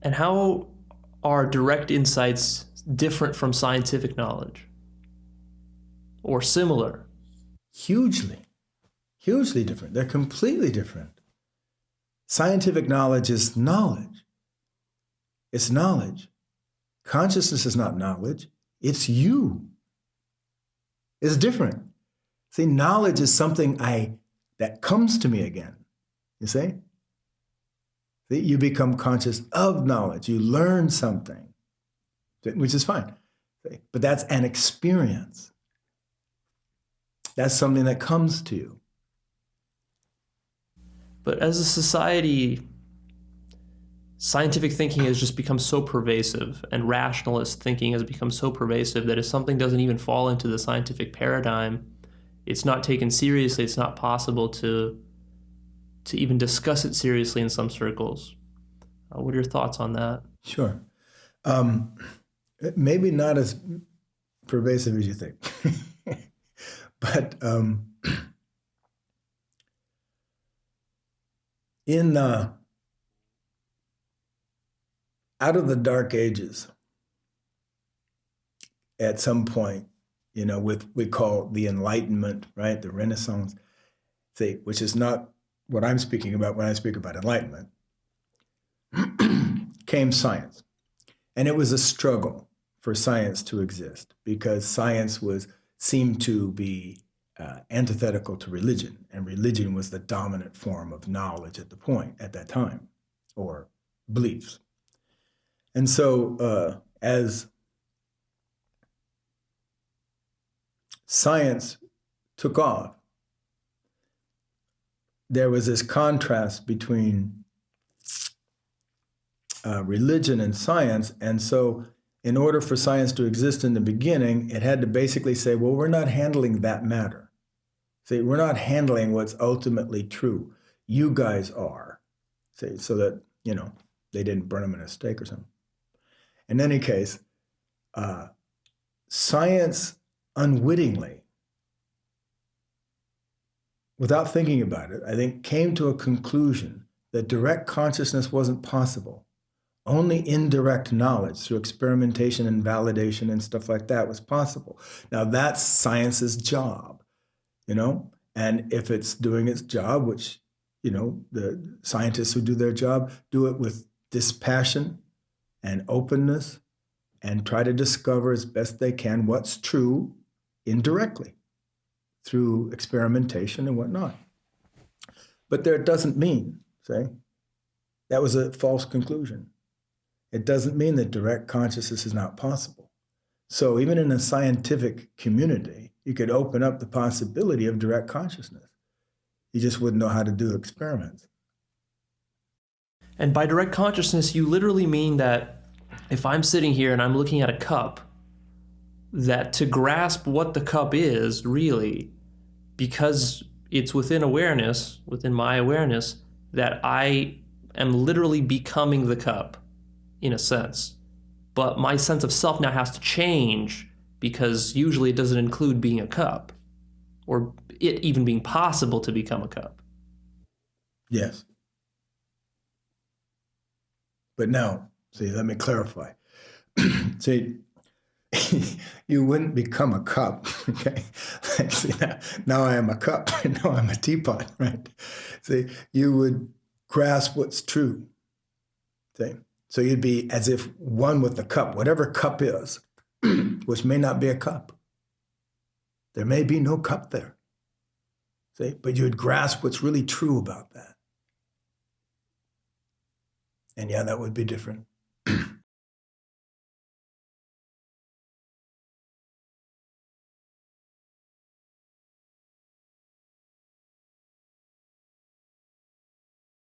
And how are direct insights different from scientific knowledge or similar? Hugely, hugely different. They're completely different. Scientific knowledge is knowledge. It's knowledge. Consciousness is not knowledge. It's you. It's different. See, knowledge is something that comes to me again. You see? See, you become conscious of knowledge. You learn something, which is fine. See? But that's an experience. That's something that comes to you. But as a society, scientific thinking has just become so pervasive, and rationalist thinking has become so pervasive that if something doesn't even fall into the scientific paradigm, it's not taken seriously. It's not possible to even discuss it seriously in some circles. What are your thoughts on that? Sure. Maybe not as pervasive as you think. But out of the Dark Ages, at some point, with we call the Enlightenment, right? The Renaissance, see, which is not what I'm speaking about when I speak about enlightenment, came science. And it was a struggle for science to exist because science seemed to be antithetical to religion, and religion was the dominant form of knowledge at that time, or beliefs. And so as science took off, there was this contrast between religion and science. And so in order for science to exist in the beginning, it had to basically say, well, we're not handling that matter. See, we're not handling what's ultimately true. You guys are. See, so that, they didn't burn them in a stake or something. In any case, science unwittingly, without thinking about it, I think came to a conclusion that direct consciousness wasn't possible. Only indirect knowledge through experimentation and validation and stuff like that was possible. Now that's science's job, and if it's doing its job, which, the scientists who do their job do it with dispassion and openness and try to discover as best they can what's true indirectly through experimentation and whatnot. But there doesn't mean, that was a false conclusion. It doesn't mean that direct consciousness is not possible. So even in a scientific community, you could open up the possibility of direct consciousness. You just wouldn't know how to do experiments. And by direct consciousness, you literally mean that if I'm sitting here and I'm looking at a cup, that to grasp what the cup is really, because it's within my awareness, that I am literally becoming the cup in a sense. But my sense of self now has to change because usually it doesn't include being a cup or it even being possible to become a cup. Yes. But now, let me clarify. You wouldn't become a cup, okay? Now I am a cup, now I'm a teapot, right? You would grasp what's true, So you'd be as if one with the cup, whatever cup is, which may not be a cup. There may be no cup there, but you'd grasp what's really true about that. And yeah, that would be different.